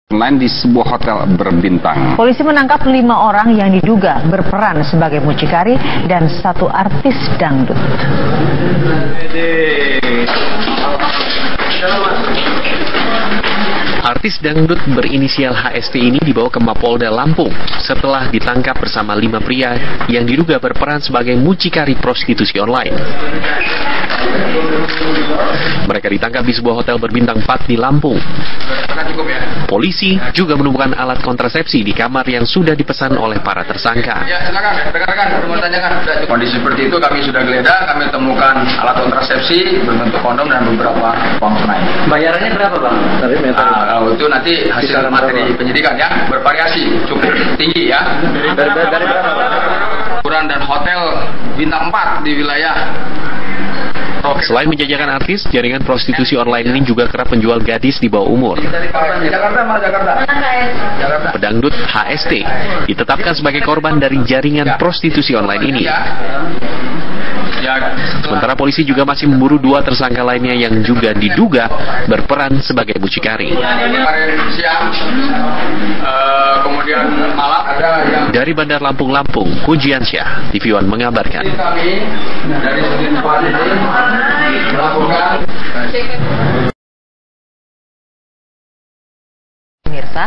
Online di sebuah hotel berbintang. Polisi menangkap 5 orang yang diduga berperan sebagai mucikari dan 1 artis dangdut. Artis dangdut berinisial HST ini dibawa ke Mapolda Lampung setelah ditangkap bersama 5 pria yang diduga berperan sebagai mucikari prostitusi online. Mereka ditangkap di sebuah hotel berbintang 4 di Lampung. Polisi juga menemukan alat kontrasepsi di kamar yang sudah dipesan oleh para tersangka. Ya, silakan, rekan-rekan, mau tanyakan. Kondisi seperti itu kami sudah geledah, kami temukan alat kontrasepsi berbentuk kondom dan beberapa uang tunai. Bayarannya berapa, Bang? Kalau itu nanti hasil materi penyidikan ya, bervariasi, cukup tinggi ya. Dari berapa, Bang? Ukuran dan hotel bintang 4 di wilayah. Selain menjajakan artis, jaringan prostitusi online ini juga kerap menjual gadis di bawah umur. Jakarta. Pedangdut HST ditetapkan sebagai korban dari jaringan prostitusi online ini. Sementara polisi juga masih memburu 2 tersangka lainnya yang juga diduga berperan sebagai mucikari. Kemudian malam ada yang Dari Bandar Lampung, Pujiansyah, TV One mengabarkan. kami dari segi tempat ini melakukan Pemirsa,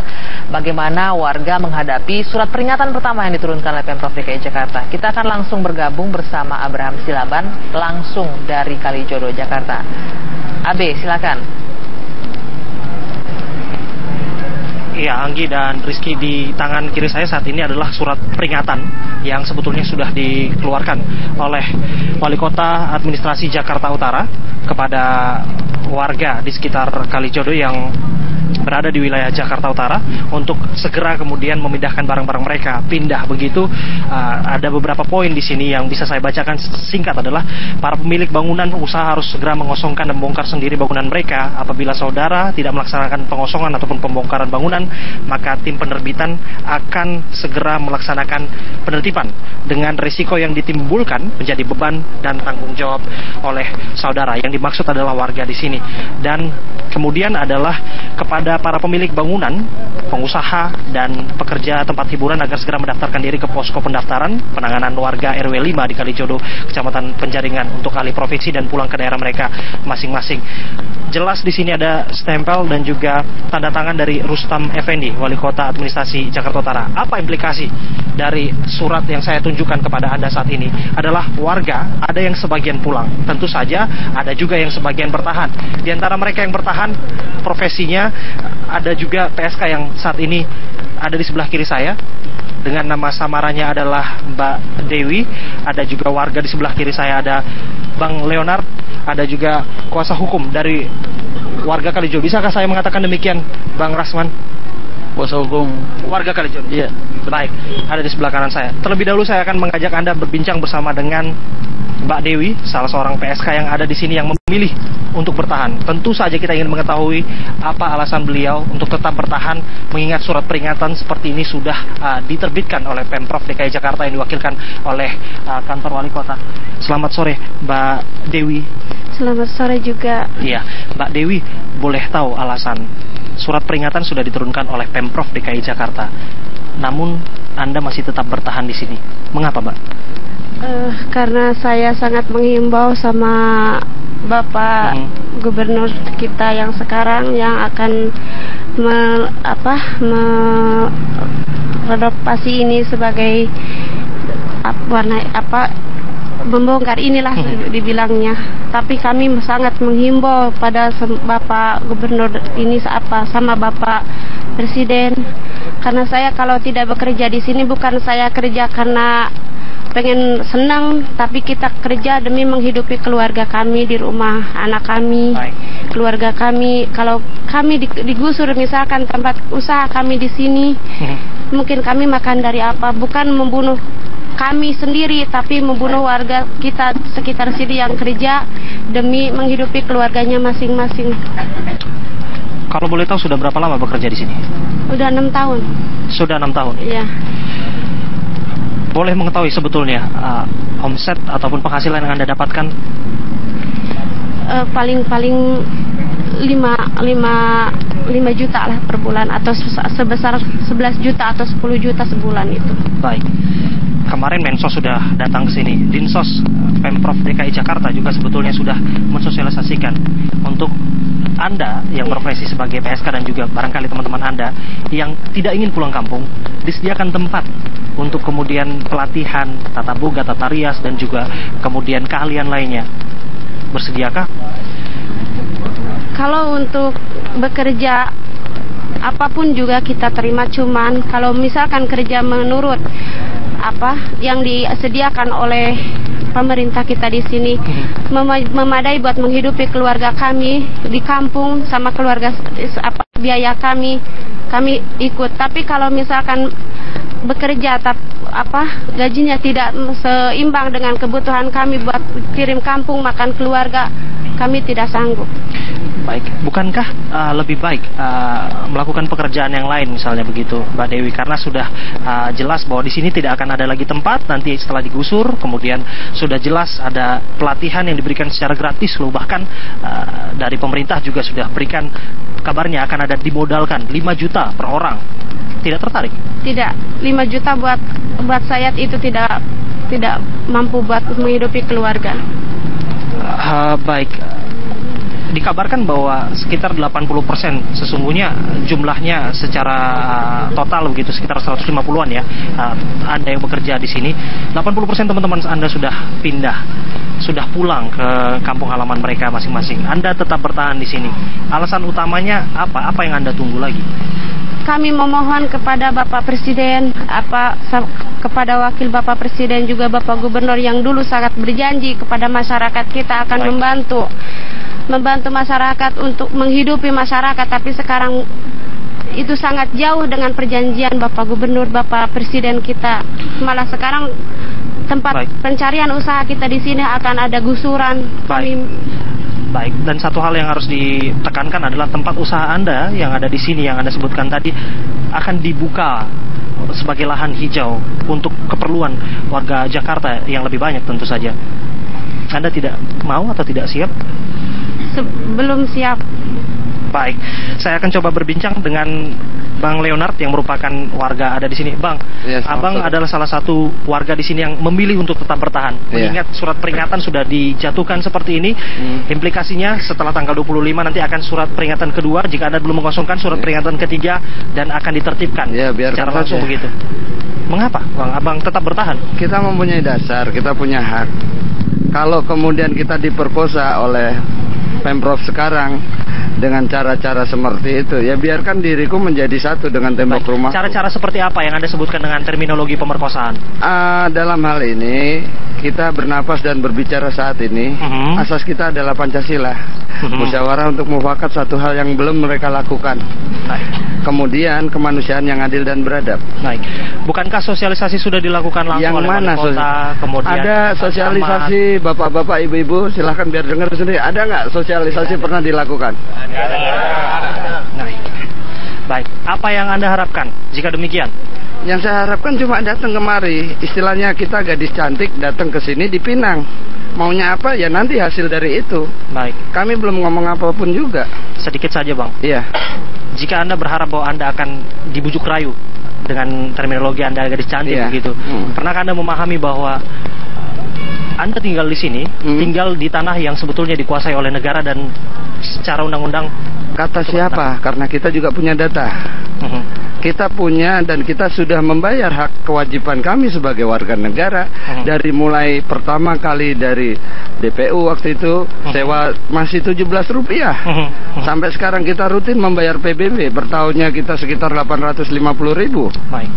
bagaimana warga menghadapi surat peringatan pertama yang diturunkan oleh Pemprov DKI Jakarta? Kita akan langsung bergabung bersama Abraham Silaban, langsung dari Kalijodo, Jakarta. Abe, silakan. Iya, Anggi dan Rizky, di tangan kiri saya saat ini adalah surat peringatan yang sebetulnya sudah dikeluarkan oleh Wali Kota Administrasi Jakarta Utara kepada warga di sekitar Kalijodo yang berada di wilayah Jakarta Utara untuk segera kemudian memindahkan barang-barang mereka, pindah begitu. Ada beberapa poin di sini yang bisa saya bacakan singkat adalah para pemilik bangunan usaha harus segera mengosongkan dan membongkar sendiri bangunan mereka. Apabila saudara tidak melaksanakan pengosongan ataupun pembongkaran bangunan, maka tim penerbitan akan segera melaksanakan penertiban dengan risiko yang ditimbulkan menjadi beban dan tanggung jawab oleh saudara. Yang dimaksud adalah warga di sini. Dan kemudian adalah kepada para pemilik bangunan, pengusaha, dan pekerja tempat hiburan agar segera mendaftarkan diri ke posko pendaftaran penanganan warga RW 5 di Kalijodo, Kecamatan Penjaringan untuk alih provinsi dan pulang ke daerah mereka masing-masing. Jelas di sini ada stempel dan juga tanda tangan dari Rustam Effendi, Wali Kota Administrasi Jakarta Utara. Apa implikasi dari surat yang saya tunjukkan kepada Anda saat ini? Adalah warga, ada yang sebagian pulang. Tentu saja ada juga yang sebagian bertahan. Di antara mereka yang bertahan, profesinya ada juga PSK yang saat ini ada di sebelah kiri saya. Dengan nama samarannya adalah Mbak Dewi. Ada juga warga di sebelah kiri saya, ada Bang Leonard. Ada juga kuasa hukum dari warga Kalijodo. Bisakah saya mengatakan demikian, Bang Rasman? Kuasa hukum warga Kalijodo. Iya. Baik, ada di sebelah kanan saya. Terlebih dahulu saya akan mengajak Anda berbincang bersama dengan Mbak Dewi, salah seorang PSK yang ada di sini yang memilih untuk bertahan. Tentu saja kita ingin mengetahui apa alasan beliau untuk tetap bertahan, mengingat surat peringatan seperti ini sudah diterbitkan oleh Pemprov DKI Jakarta yang diwakilkan oleh kantor Wali Kota. Selamat sore, Mbak Dewi. Selamat sore juga. Iya, Mbak Dewi, boleh tahu alasan surat peringatan sudah diturunkan oleh Pemprov DKI Jakarta, namun Anda masih tetap bertahan di sini. Mengapa, Mbak? Karena saya sangat menghimbau sama Bapak Gubernur kita yang sekarang yang akan merenovasi ini sebagai membongkar inilah dibilangnya. Tapi kami sangat menghimbau pada Bapak Gubernur ini sama Bapak Presiden, karena saya kalau tidak bekerja di sini bukan saya kerja karena pengen senang, tapi kita kerja demi menghidupi keluarga kami di rumah, anak kami, keluarga kami. Kalau kami digusur misalkan tempat usaha kami di sini, mungkin kami makan dari apa? Bukan membunuh kami sendiri, tapi membunuh warga kita sekitar sini yang kerja demi menghidupi keluarganya masing-masing. Kalau boleh tahu sudah berapa lama bekerja di sini? Udah 6 tahun. Sudah 6 tahun? Iya. Boleh mengetahui sebetulnya omset ataupun penghasilan yang Anda dapatkan? Paling 5 juta lah per bulan, atau sebesar 11 juta atau 10 juta sebulan itu. Baik. Kemarin Mensos sudah datang ke sini. Dinsos Pemprov DKI Jakarta juga sebetulnya sudah mensosialisasikan untuk Anda yang berprofesi sebagai PSK dan juga barangkali teman-teman Anda yang tidak ingin pulang kampung, disediakan tempat untuk kemudian pelatihan tata boga, tata rias, dan juga kemudian keahlian lainnya. Bersediakah? Kalau untuk bekerja apapun juga kita terima, cuman kalau misalkan kerja menurut apa yang disediakan oleh pemerintah kita di sini memadai buat menghidupi keluarga kami di kampung sama keluarga, biaya kami ikut. Tapi kalau misalkan bekerja gajinya tidak seimbang dengan kebutuhan kami buat kirim kampung, makan keluarga, kami tidak sanggup. Baik, bukankah lebih baik melakukan pekerjaan yang lain misalnya begitu, Mbak Dewi? Karena sudah jelas bahwa di sini tidak akan ada lagi tempat nanti setelah digusur, kemudian sudah jelas ada pelatihan yang diberikan secara gratis loh, bahkan dari pemerintah juga sudah berikan kabarnya akan ada dimodalkan 5 juta per orang. Tidak tertarik? Tidak, 5 juta buat saya itu tidak mampu buat menghidupi keluarga. Baik. Dikabarkan bahwa sekitar 80% sesungguhnya jumlahnya secara total begitu, sekitar 150-an ya, Anda yang bekerja di sini. 80% teman-teman Anda sudah pindah, sudah pulang ke kampung halaman mereka masing-masing. Anda tetap bertahan di sini. Alasan utamanya apa? Apa yang Anda tunggu lagi? Kami memohon kepada Bapak Presiden, kepada Wakil Bapak Presiden juga Bapak Gubernur yang dulu sangat berjanji kepada masyarakat kita akan membantu masyarakat untuk menghidupi masyarakat, tapi sekarang itu sangat jauh dengan perjanjian Bapak Gubernur, Bapak Presiden kita. Malah sekarang tempat pencarian usaha kita di sini akan ada gusuran. Baik, dan satu hal yang harus ditekankan adalah tempat usaha Anda yang ada di sini, yang Anda sebutkan tadi, akan dibuka sebagai lahan hijau untuk keperluan warga Jakarta yang lebih banyak tentu saja. Anda tidak mau atau tidak siap? Belum siap. Baik, saya akan coba berbincang dengan Bang Leonard yang merupakan warga ada di sini. Bang, Abang adalah salah satu warga di sini yang memilih untuk tetap bertahan. Mengingat surat peringatan sudah dijatuhkan seperti ini, implikasinya setelah tanggal 25 nanti akan surat peringatan kedua. Jika Anda belum mengosongkan surat peringatan ketiga dan akan ditertibkan secara langsung begitu. Mengapa Bang Abang tetap bertahan? Kita mempunyai dasar, kita punya hak. Kalau kemudian kita diperkosa oleh Pemprov sekarang dengan cara-cara seperti itu, ya biarkan diriku menjadi satu dengan tembok rumah. Cara-cara seperti apa yang Anda sebutkan dengan terminologi pemerkosaan? Dalam hal ini kita bernapas dan berbicara saat ini, asas kita adalah Pancasila. Musyawarah untuk mufakat, satu hal yang belum mereka lakukan. Kemudian kemanusiaan yang adil dan beradab. Baik. Bukankah sosialisasi sudah dilakukan langsung yang oleh mana wali kota? Kemudian ada sosialisasi bapak-bapak, ibu-ibu, silahkan biar dengar sendiri. Ada nggak sosialisasi pernah dilakukan? Baik. Apa yang Anda harapkan jika demikian? Yang saya harapkan cuma datang kemari. Istilahnya kita gadis cantik datang ke sini dipinang. Maunya apa ya nanti hasil dari itu. Baik. Kami belum ngomong apapun juga. Sedikit saja Bang. Iya. Jika Anda berharap bahwa Anda akan dibujuk rayu dengan terminologi Anda gadis cantik begitu, pernahkah Anda memahami bahwa Anda tinggal di sini, tinggal di tanah yang sebetulnya dikuasai oleh negara dan secara undang-undang? Kata siapa? Karena kita juga punya data. Kita punya dan kita sudah membayar hak kewajiban kami sebagai warga negara. Dari mulai pertama kali dari DPU waktu itu sewa masih Rp17. Sampai sekarang kita rutin membayar PBB. Per tahunnya kita sekitar Rp850.000. Baik.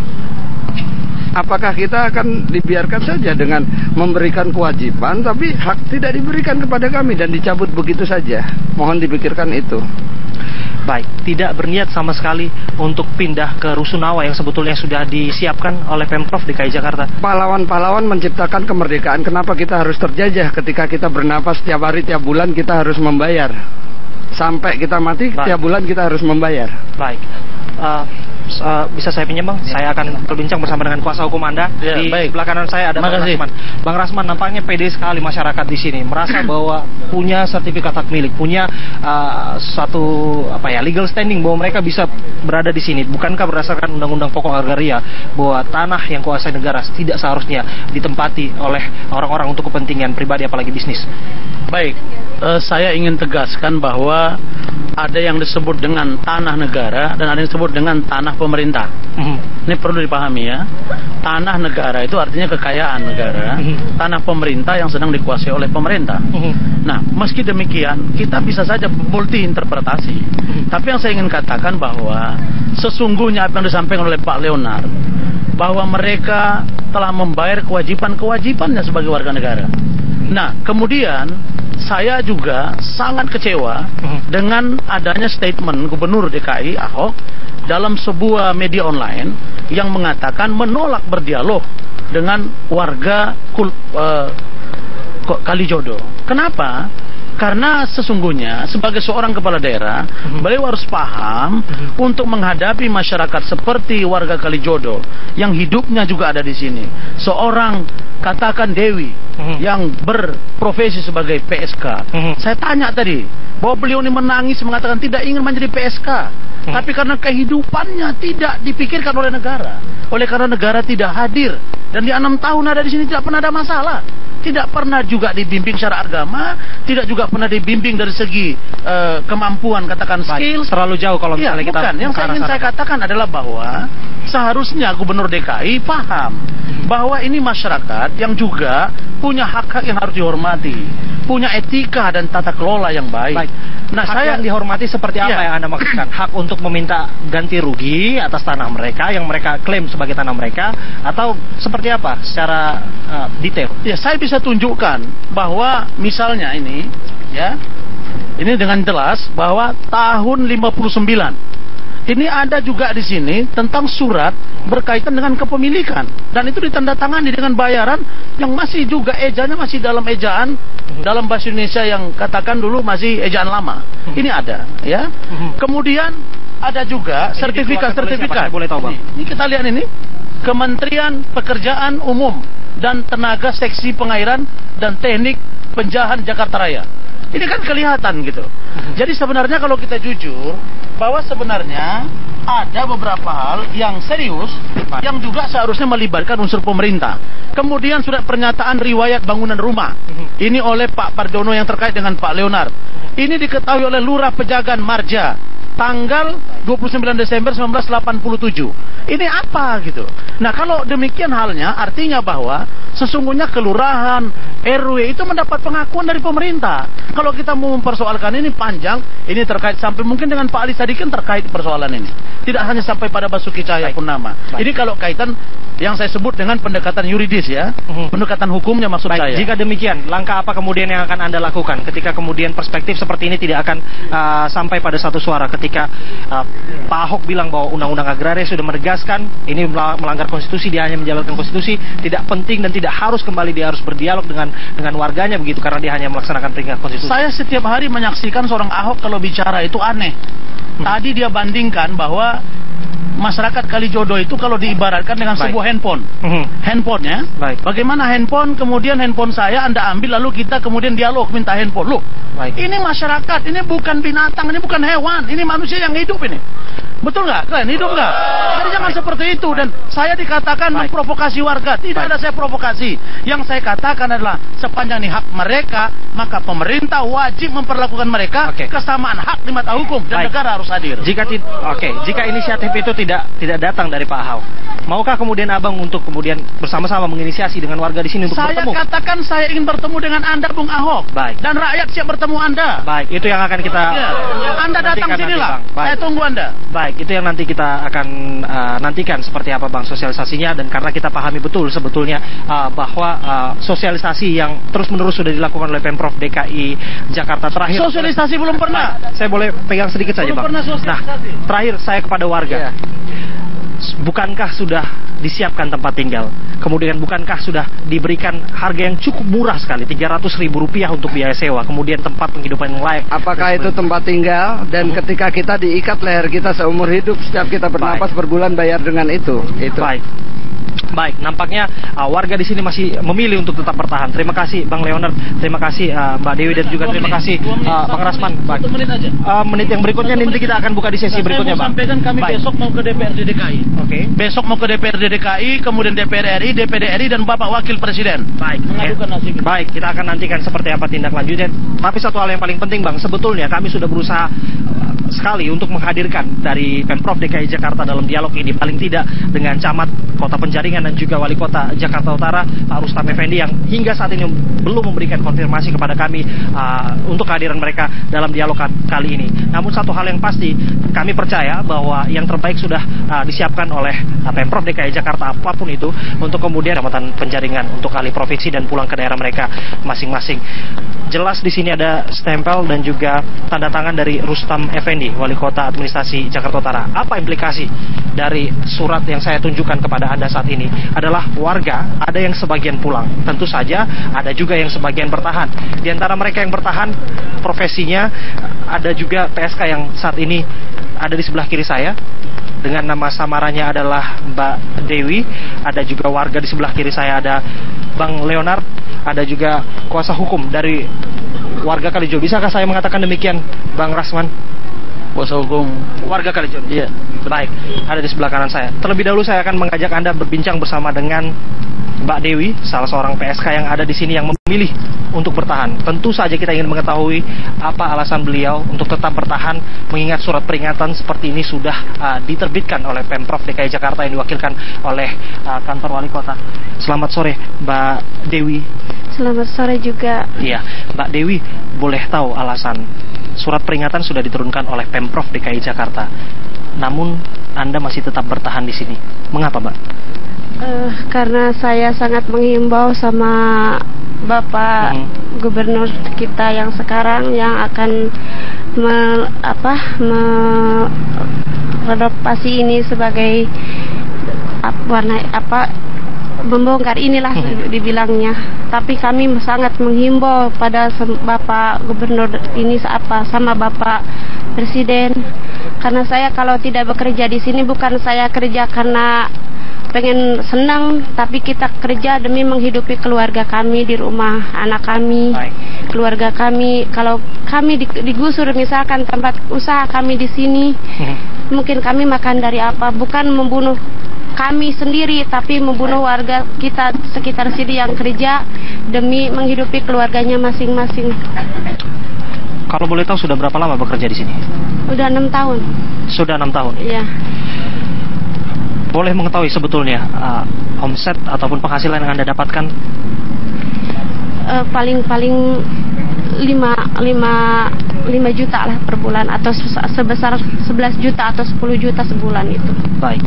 Apakah kita akan dibiarkan saja dengan memberikan kewajiban tapi hak tidak diberikan kepada kami dan dicabut begitu saja? Mohon dipikirkan itu. Baik, tidak berniat sama sekali untuk pindah ke Rusunawa yang sebetulnya sudah disiapkan oleh Pemprov DKI Jakarta. Pahlawan-pahlawan menciptakan kemerdekaan. Kenapa kita harus terjajah ketika kita bernapas tiap hari, tiap bulan kita harus membayar? Sampai kita mati, tiap bulan kita harus membayar. Baik. bisa saya pinjam Bang? Saya akan berbincang bersama dengan kuasa hukum Anda. Ya, di baik. sebelah kanan saya ada Bang Rasman. Bang Rasman, nampaknya pede sekali masyarakat di sini, merasa bahwa punya sertifikat hak milik, punya satu legal standing bahwa mereka bisa berada di sini. Bukankah berdasarkan Undang-Undang Pokok Agraria bahwa tanah yang kuasai negara tidak seharusnya ditempati oleh orang-orang untuk kepentingan pribadi apalagi bisnis? Baik, saya ingin tegaskan bahwa ada yang disebut dengan tanah negara dan ada yang disebut dengan tanah pemerintah. Ini perlu dipahami ya. Tanah negara itu artinya kekayaan negara, tanah pemerintah yang sedang dikuasai oleh pemerintah. Nah, meski demikian kita bisa saja multi interpretasi. Tapi yang saya ingin katakan bahwa sesungguhnya apa yang disampaikan oleh Pak Leonard, bahwa mereka telah membayar kewajiban-kewajibannya sebagai warga negara. Nah, kemudian saya juga sangat kecewa dengan adanya statement Gubernur DKI Ahok dalam sebuah media online yang mengatakan menolak berdialog dengan warga Kalijodo. Kenapa? Karena sesungguhnya sebagai seorang kepala daerah, beliau harus paham untuk menghadapi masyarakat seperti warga Kalijodo yang hidupnya juga ada di sini. Seorang katakan Dewi yang berprofesi sebagai PSK. Saya tanya tadi bahwa beliau ini menangis mengatakan tidak ingin menjadi PSK. Tapi karena kehidupannya tidak dipikirkan oleh negara. Oleh karena negara tidak hadir. Dan di 6 tahun ada di sini tidak pernah ada masalah. Tidak pernah juga dibimbing secara agama, tidak juga pernah dibimbing dari segi kemampuan, katakan skills. Terlalu jauh kalau misalnya kita... Bukan. Yang ingin saya katakan adalah bahwa seharusnya Gubernur DKI paham bahwa ini masyarakat yang juga punya hak-hak yang harus dihormati, punya etika dan tata kelola yang baik. Nah, hak yang dihormati seperti apa yang Anda maksudkan? Hak untuk meminta ganti rugi atas tanah mereka yang mereka klaim sebagai tanah mereka, atau seperti apa secara detail? Ya, saya bisa tunjukkan bahwa misalnya ini dengan jelas bahwa tahun 59 ini ada juga di sini tentang surat berkaitan dengan kepemilikan, dan itu ditandatangani dengan bayaran yang masih juga ejanya masih dalam ejaan dalam bahasa Indonesia yang katakan dulu masih ejaan lama. Ini ada ya. Kemudian ada juga sertifikat. Ini kita lihat ini, Kementerian Pekerjaan Umum dan Tenaga Seksi Pengairan dan Teknik Penjahan Jakarta Raya. Ini kan kelihatan gitu. Jadi sebenarnya kalau kita jujur, bahwa sebenarnya ada beberapa hal yang serius yang juga seharusnya melibatkan unsur pemerintah. Kemudian surat pernyataan riwayat bangunan rumah. Ini oleh Pak Pardono yang terkait dengan Pak Leonard. Ini diketahui oleh Lurah Pejagan Marja tanggal 29 Desember 1987. Ini apa gitu. Nah, kalau demikian halnya artinya bahwa sesungguhnya kelurahan, RW itu mendapat pengakuan dari pemerintah. Kalau kita mau mempersoalkan ini panjang, ini terkait sampai mungkin dengan Pak Ali Sadikin terkait persoalan ini. Tidak hanya sampai pada Basuki Cahayapurnama. Ini kalau kaitan yang saya sebut dengan pendekatan yuridis ya, pendekatan hukumnya maksud saya. Jika demikian, langkah apa kemudian yang akan Anda lakukan ketika kemudian perspektif seperti ini tidak akan sampai pada satu suara, ketika Pak Ahok bilang bahwa undang-undang agraria sudah menegaskan ini melanggar konstitusi, dia hanya menjalankan konstitusi, tidak penting dan tidak harus kembali, dia harus berdialog dengan warganya begitu karena dia hanya melaksanakan perintah konstitusi. Saya setiap hari menyaksikan seorang Ahok kalau bicara itu aneh. Tadi dia bandingkan bahwa masyarakat Kalijodo itu kalau diibaratkan dengan sebuah handphone. Handphonenya, bagaimana handphone, kemudian handphone saya Anda ambil lalu kita kemudian dialog minta handphone. Loh, ini masyarakat, ini bukan binatang, ini bukan hewan, ini manusia yang hidup ini. Betul nggak? Kalian hidup nggak? Jadi jangan seperti itu. Dan saya dikatakan memprovokasi warga. Tidak ada saya provokasi. Yang saya katakan adalah sepanjang ini hak mereka, maka pemerintah wajib memperlakukan mereka kesamaan hak di mata hukum dan negara harus hadir. Jika inisiatif itu tidak datang dari Pak Ahok, maukah kemudian Abang untuk kemudian bersama-sama menginisiasi dengan warga di sini untuk bertemu? Saya katakan saya ingin bertemu dengan Anda, Bung Ahok. Dan rakyat siap bertemu Anda. Itu yang akan kita Anda datang sinilah. Saya tunggu Anda. Itu yang nanti kita akan nantikan seperti apa Bang sosialisasinya, dan karena kita pahami betul sebetulnya bahwa sosialisasi yang terus-menerus sudah dilakukan oleh Pemprov DKI Jakarta terakhir. Sosialisasi belum pernah. Saya boleh pegang sedikit saja Bang. Nah, terakhir saya kepada warga. Bukankah sudah disiapkan tempat tinggal. Kemudian bukankah sudah diberikan harga yang cukup murah sekali, Rp300.000 untuk biaya sewa, kemudian tempat penghidupan yang layak. Apakah itu tempat tinggal dan ketika kita diikat leher kita seumur hidup, setiap kita bernapas per bulan bayar dengan itu. Baik, nampaknya warga di sini masih memilih untuk tetap bertahan. Terima kasih Bang Leonard, terima kasih Mbak Dewi, dan juga terima kasih Bang Rasman. Baik. Menit yang berikutnya nanti kita akan buka di sesi berikutnya, Bang. Sampaikan kami besok mau ke DPRD DKI. Oke. Besok mau ke DPRD DKI, kemudian DPR RI, DPD RI, dan Bapak Wakil Presiden. Baik. Mengadukan nasib. Baik, kita akan nantikan seperti apa tindak lanjutnya. Tapi satu hal yang paling penting, Bang, sebetulnya kami sudah berusaha sekali untuk menghadirkan dari Pemprov DKI Jakarta dalam dialog ini, paling tidak dengan Camat Kota Penjaringan dan juga Wali Kota Jakarta Utara Pak Rustam Effendi, yang hingga saat ini belum memberikan konfirmasi kepada kami untuk kehadiran mereka dalam dialog kali ini. Namun satu hal yang pasti, kami percaya bahwa yang terbaik sudah disiapkan oleh Pemprov DKI Jakarta, apapun itu, untuk kemudian Kecamatan Penjaringan untuk alih provinsi dan pulang ke daerah mereka masing-masing. Jelas di sini ada stempel dan juga tanda tangan dari Rustam Effendi, Wali Kota Administrasi Jakarta Utara. Apa implikasi dari surat yang saya tunjukkan kepada Anda saat ini? Adalah warga, ada yang sebagian pulang. Tentu saja ada juga yang sebagian bertahan. Di antara mereka yang bertahan, profesinya ada juga PSK yang saat ini ada di sebelah kiri saya, dengan nama samarannya adalah Mbak Dewi. Ada juga warga di sebelah kiri saya, ada Bang Leonard, ada juga kuasa hukum dari warga Kalijodo. Bisakah saya mengatakan demikian, Bang Rasman? Kuasa hukum warga Kalijodo. Iya. Baik, ada di sebelah kanan saya. Terlebih dahulu saya akan mengajak Anda berbincang bersama dengan Mbak Dewi, salah seorang PSK yang ada di sini yang memilih untuk bertahan. Tentu saja kita ingin mengetahui apa alasan beliau untuk tetap bertahan, mengingat surat peringatan seperti ini sudah diterbitkan oleh Pemprov DKI Jakarta yang diwakilkan oleh kantor wali kota. Selamat sore, Mbak Dewi. Selamat sore juga. Iya, Mbak Dewi, boleh tahu alasan surat peringatan sudah diturunkan oleh Pemprov DKI Jakarta, namun Anda masih tetap bertahan di sini. Mengapa, Mbak? Karena saya sangat menghimbau sama Bapak Gubernur kita yang sekarang, yang akan merenovasi ini sebagai membongkar inilah dibilangnya. Tapi kami sangat menghimbau pada Bapak Gubernur ini sama Bapak Presiden, karena saya kalau tidak bekerja di sini, bukan saya kerja karena pengen senang, tapi kita kerja demi menghidupi keluarga kami di rumah, anak kami, keluarga kami. Kalau kami digusur, misalkan tempat usaha kami di sini, mungkin kami makan dari apa? Bukan membunuh kami sendiri, tapi membunuh warga kita sekitar sini yang kerja demi menghidupi keluarganya masing-masing. Kalau boleh tahu sudah berapa lama bekerja di sini? Udah 6 tahun. Sudah 6 tahun? Iya. Boleh mengetahui sebetulnya omset ataupun penghasilan yang Anda dapatkan? Paling 5 juta lah per bulan, atau sebesar 11 juta atau 10 juta sebulan itu. Baik.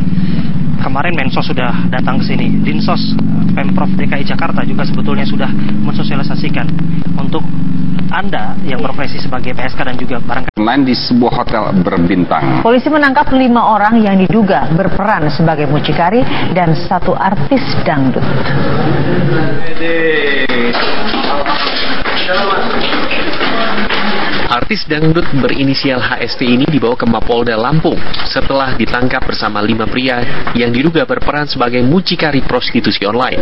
Kemarin Mensos sudah datang ke sini. Dinsos Pemprov DKI Jakarta juga sebetulnya sudah mensosialisasikan untuk Anda yang berprofesi sebagai PSK dan juga barangkali lain di sebuah hotel berbintang. Polisi menangkap 5 orang yang diduga berperan sebagai mucikari dan 1 artis dangdut. Artis dangdut berinisial HST ini dibawa ke Mapolda Lampung setelah ditangkap bersama 5 pria yang diduga berperan sebagai mucikari prostitusi online.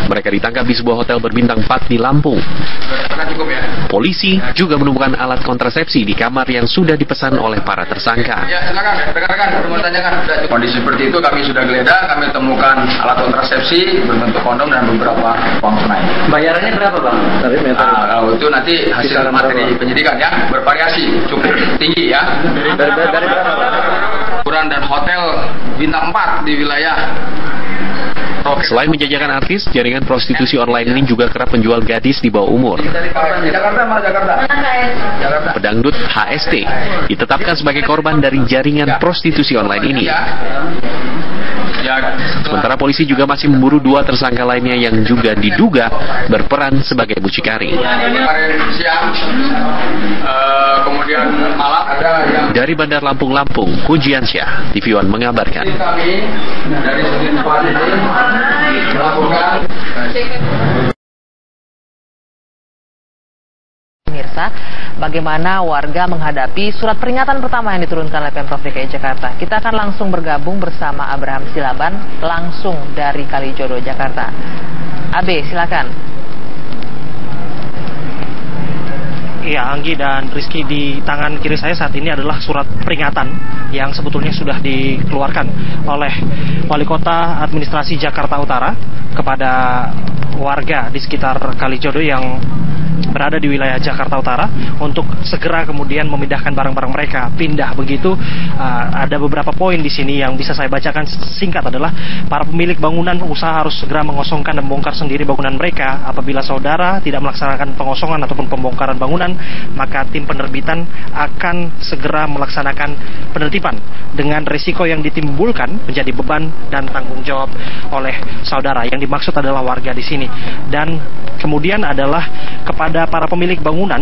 Mereka ditangkap di sebuah hotel berbintang 4 di Lampung. Polisi juga menemukan alat kontrasepsi di kamar yang sudah dipesan oleh para tersangka. Ya, silakan, rekan-rekan, bertanyakan. Kondisi seperti itu kami sudah geledah, kami temukan alat kontrasepsi berbentuk kondom dan beberapa uang tunai. Bayarannya berapa, Bang? Kalau itu nanti hasil materi penyidikan ya, bervariasi, cukup tinggi ya. Dari berapa, Bang? Ukuran dan hotel bintang 4 di wilayah. Selain menjajakan artis, jaringan prostitusi online ini juga kerap menjual gadis di bawah umur. Pedangdut HST ditetapkan sebagai korban dari jaringan prostitusi online ini. Sementara polisi juga masih memburu 2 tersangka lainnya yang juga diduga berperan sebagai mucikari. Kemudian malam ada yang Dari Bandar Lampung, Pujiansyah, TV One mengabarkan. kami dari tempat ini melakukan Pemirsa, bagaimana warga menghadapi surat peringatan pertama yang diturunkan oleh Pemprov DKI Jakarta. Kita akan langsung bergabung bersama Abraham Silaban, langsung dari Kalijodo, Jakarta. Abe, silakan. Iya, Anggi dan Rizky, di tangan kiri saya saat ini adalah surat peringatan yang sebetulnya sudah dikeluarkan oleh Wali Kota Administrasi Jakarta Utara kepada warga di sekitar Kalijodo yang berada di wilayah Jakarta Utara untuk segera kemudian memindahkan barang-barang mereka, pindah begitu. Ada beberapa poin di sini yang bisa saya bacakan singkat adalah para pemilik bangunan usaha harus segera mengosongkan dan membongkar sendiri bangunan mereka. Apabila saudara tidak melaksanakan pengosongan ataupun pembongkaran bangunan, maka tim penerbitan akan segera melaksanakan penertiban dengan risiko yang ditimbulkan menjadi beban dan tanggung jawab oleh saudara. Yang dimaksud adalah warga di sini. Dan kemudian adalah kepada para pemilik bangunan,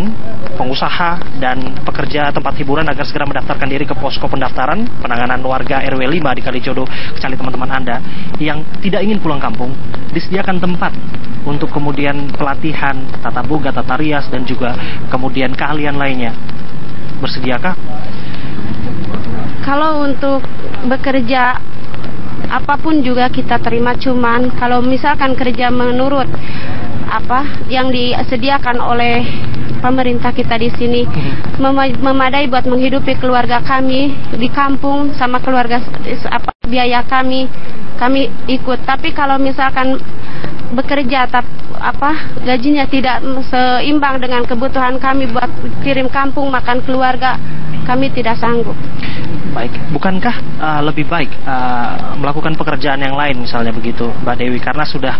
pengusaha, dan pekerja tempat hiburan agar segera mendaftarkan diri ke posko pendaftaran penanganan warga RW 5 di Kalijodo. Kecuali teman-teman Anda yang tidak ingin pulang kampung, disediakan tempat untuk kemudian pelatihan tata boga, tata rias, dan juga kemudian keahlian lainnya. Bersediakah? Kalau untuk bekerja apapun juga kita terima, cuman kalau misalkan kerja menurut apa yang disediakan oleh pemerintah kita di sini memadai buat menghidupi keluarga kami di kampung sama keluarga, biaya kami ikut. Tapi kalau misalkan bekerja gajinya tidak seimbang dengan kebutuhan kami buat kirim kampung, makan keluarga, kami tidak sanggup. Baik, bukankah lebih baik melakukan pekerjaan yang lain misalnya begitu, Mbak Dewi? Karena sudah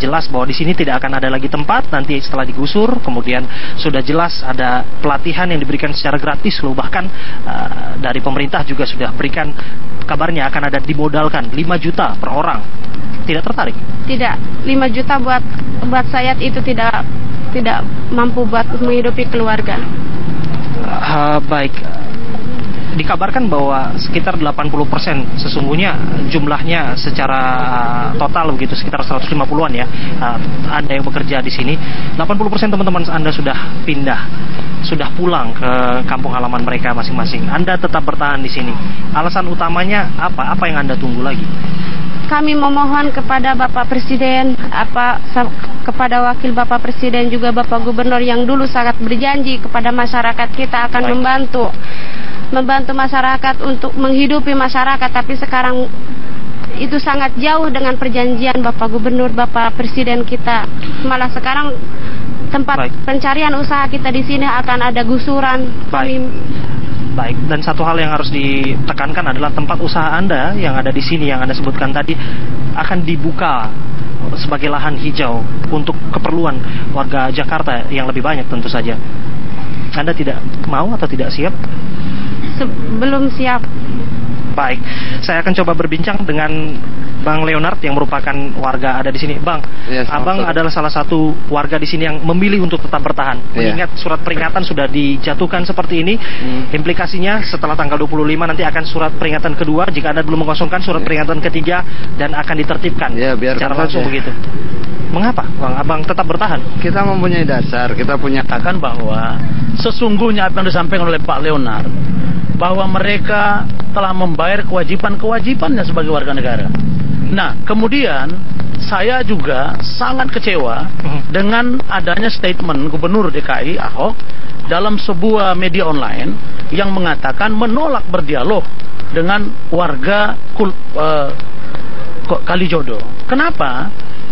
jelas bahwa di sini tidak akan ada lagi tempat nanti setelah digusur, kemudian sudah jelas ada pelatihan yang diberikan secara gratis loh, bahkan dari pemerintah juga sudah berikan kabarnya akan ada dimodalkan 5 juta per orang. Tidak tertarik? Tidak, 5 juta buat saya itu tidak mampu buat menghidupi keluarga. Baik. Dikabarkan bahwa sekitar 80% sesungguhnya jumlahnya secara total begitu, sekitar 150-an ya, Anda yang bekerja di sini. 80% teman-teman Anda sudah pindah, sudah pulang ke kampung halaman mereka masing-masing. Anda tetap bertahan di sini. Alasan utamanya apa? Apa yang Anda tunggu lagi? Kami memohon kepada Bapak Presiden, kepada Wakil Bapak Presiden juga Bapak Gubernur yang dulu sangat berjanji kepada masyarakat kita akan membantu masyarakat untuk menghidupi masyarakat, tapi sekarang itu sangat jauh dengan perjanjian Bapak Gubernur, Bapak Presiden kita. Malah sekarang tempat pencarian usaha kita di sini akan ada gusuran. Baik, dan satu hal yang harus ditekankan adalah tempat usaha Anda yang ada di sini, yang Anda sebutkan tadi, akan dibuka sebagai lahan hijau untuk keperluan warga Jakarta yang lebih banyak tentu saja. Anda tidak mau atau tidak siap? Belum siap. Baik, saya akan coba berbincang dengan Bang Leonard yang merupakan warga ada di sini. Bang, Abang adalah salah satu warga di sini yang memilih untuk tetap bertahan. Mengingat surat peringatan sudah dijatuhkan seperti ini, implikasinya setelah tanggal 25 nanti akan surat peringatan kedua. Jika Anda belum mengosongkan, surat peringatan ketiga dan akan ditertibkan secara langsung begitu. Mengapa Bang Abang tetap bertahan? Kita mempunyai dasar, kita punya katakan bahwa sesungguhnya apa yang disampaikan oleh Pak Leonard, bahwa mereka telah membayar kewajiban-kewajibannya sebagai warga negara. Nah, kemudian saya juga sangat kecewa dengan adanya statement Gubernur DKI Ahok dalam sebuah media online yang mengatakan menolak berdialog dengan warga Kalijodo. Kenapa?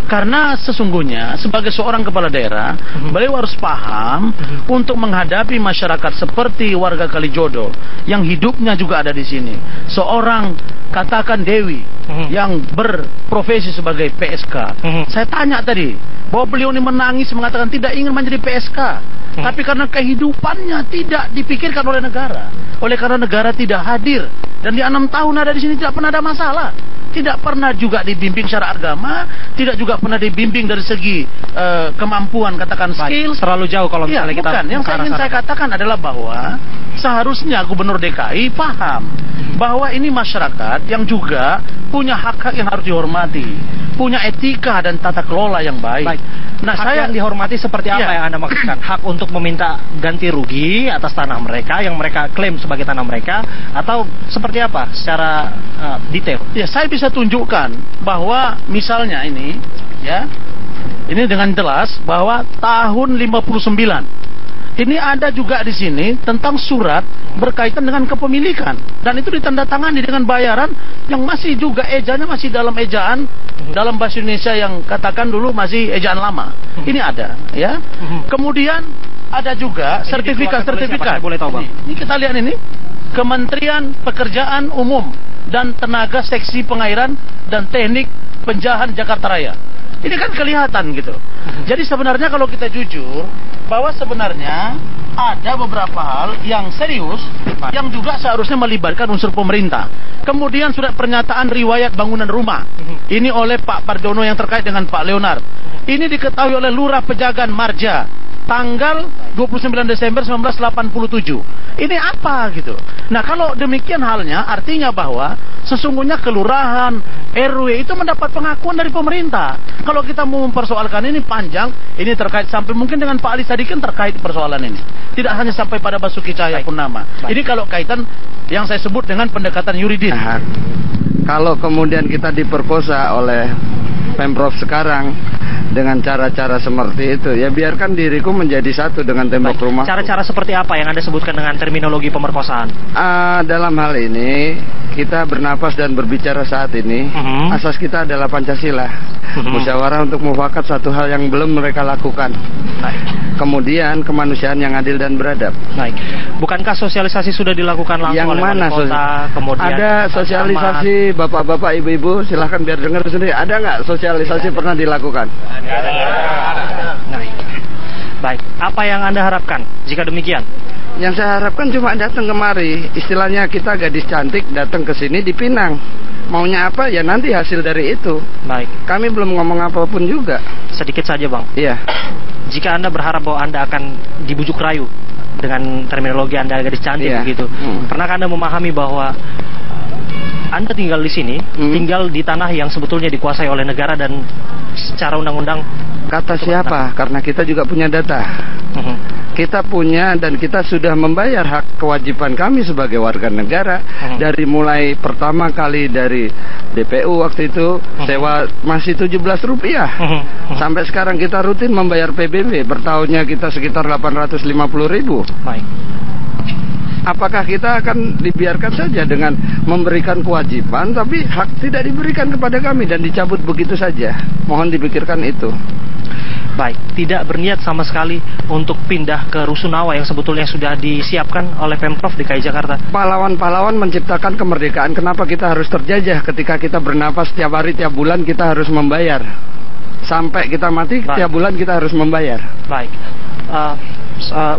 Karena sesungguhnya sebagai seorang kepala daerah, beliau harus paham untuk menghadapi masyarakat seperti warga Kalijodo yang hidupnya juga ada di sini. Seorang katakan Dewi yang berprofesi sebagai PSK. Saya tanya tadi bahwa beliau ini menangis mengatakan tidak ingin menjadi PSK. Tapi karena kehidupannya tidak dipikirkan oleh negara. Oleh karena negara tidak hadir dan di 6 tahun ada di sini tidak pernah ada masalah. tidak pernah juga dibimbing secara agama, tidak juga pernah dibimbing dari segi kemampuan, katakan skills. Terlalu jauh kalau misalnya kita bukan. Yang ingin saya katakan adalah bahwa seharusnya Gubernur DKI paham bahwa ini masyarakat yang juga punya hak-hak yang harus dihormati, punya etika dan tata kelola yang baik. Nah, hak yang dihormati seperti apa yang Anda maksudkan? Hak untuk meminta ganti rugi atas tanah mereka yang mereka klaim sebagai tanah mereka, atau seperti apa secara detail? Ya, saya bisa tunjukkan bahwa misalnya ini dengan jelas bahwa tahun 59 ini ada juga di sini tentang surat berkaitan dengan kepemilikan, dan itu ditandatangani dengan bayaran yang masih juga ejanya masih dalam ejaan dalam bahasa Indonesia yang katakan dulu masih ejaan lama. Ini ada, ya. Kemudian ada juga sertifikat. Boleh tahu, Bang? Ini kita lihat ini, Kementerian Pekerjaan Umum dan Tenaga Seksi Pengairan dan Teknik Penjahan Jakarta Raya. Ini kan kelihatan gitu. Jadi sebenarnya kalau kita jujur, bahwa sebenarnya ada beberapa hal yang serius yang juga seharusnya melibatkan unsur pemerintah. Kemudian surat pernyataan riwayat bangunan rumah. Ini oleh Pak Pardono yang terkait dengan Pak Leonard. Ini diketahui oleh Lurah Pejagan Marja tanggal 29 Desember 1987. Ini apa gitu. Nah, kalau demikian halnya artinya bahwa sesungguhnya kelurahan, RW itu mendapat pengakuan dari pemerintah. Kalau kita mau mempersoalkan ini panjang, ini terkait sampai mungkin dengan Pak Ali Sadikin terkait persoalan ini. Tidak hanya sampai pada Basuki Cahayapurnama. Ini kalau kaitan yang saya sebut dengan pendekatan yuridis. Kalau kemudian kita diperkosa oleh Pemprov sekarang dengan cara-cara seperti itu, ya biarkan diriku menjadi satu dengan tembok rumah. Cara-cara seperti apa yang Anda sebutkan dengan terminologi pemerkosaan? Dalam hal ini kita bernapas dan berbicara saat ini, asas kita adalah Pancasila. Musyawarah untuk mufakat satu hal yang belum mereka lakukan. Kemudian kemanusiaan yang adil dan beradab. Bukankah sosialisasi sudah dilakukan langsung yang oleh mana wali kota? Kemudian ada sosialisasi, bapak-bapak, ibu-ibu, silahkan biar dengar sendiri. Ada nggak sosialisasi pernah dilakukan? Baik, apa yang Anda harapkan jika demikian? Yang saya harapkan cuma datang kemari. Istilahnya kita gadis cantik datang ke sini dipinang. Maunya apa ya nanti hasil dari itu. Baik. Kami belum ngomong apapun juga. Sedikit saja, Bang. Iya. Jika Anda berharap bahwa Anda akan dibujuk rayu dengan terminologi Anda gadis cantik begitu, pernahkah Anda memahami bahwa Anda tinggal di sini, tinggal di tanah yang sebetulnya dikuasai oleh negara dan secara undang-undang? Kata siapa? Karena kita juga punya data. Kita punya dan kita sudah membayar hak kewajiban kami sebagai warga negara. Dari mulai pertama kali dari DPU waktu itu sewa masih Rp17. Sampai sekarang kita rutin membayar PBB. Bertahunnya kita sekitar Rp850.000. Baik. Apakah kita akan dibiarkan saja dengan memberikan kewajiban tapi hak tidak diberikan kepada kami dan dicabut begitu saja? Mohon dipikirkan itu. Baik, tidak berniat sama sekali untuk pindah ke Rusunawa yang sebetulnya sudah disiapkan oleh Pemprov DKI Jakarta. Pahlawan-pahlawan menciptakan kemerdekaan. Kenapa kita harus terjajah ketika kita bernapas tiap hari, tiap bulan kita harus membayar? Sampai kita mati, tiap bulan kita harus membayar. Baik.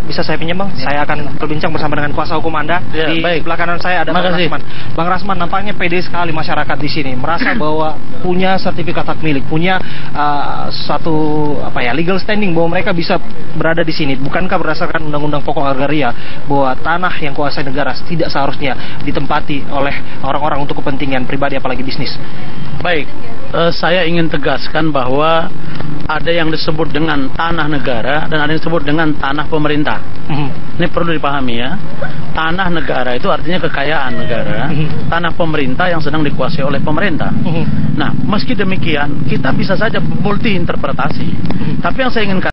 Bisa saya pinjam, Bang? Saya akan berbincang bersama dengan kuasa hukum Anda. Di sebelah kanan saya ada Bang Rasman. Bang Rasman, nampaknya pede sekali masyarakat di sini, merasa bahwa punya sertifikat hak milik, punya satu legal standing bahwa mereka bisa berada di sini. Bukankah berdasarkan Undang-Undang Pokok Agraria bahwa tanah yang kuasai negara tidak seharusnya ditempati oleh orang-orang untuk kepentingan pribadi apalagi bisnis? Baik, saya ingin tegaskan bahwa ada yang disebut dengan tanah negara dan ada yang disebut dengan tanah pemerintah. Ini perlu dipahami ya. Tanah negara itu artinya kekayaan negara. Tanah pemerintah yang sedang dikuasai oleh pemerintah. Nah, meski demikian kita bisa saja multi interpretasi. Tapi yang saya ingin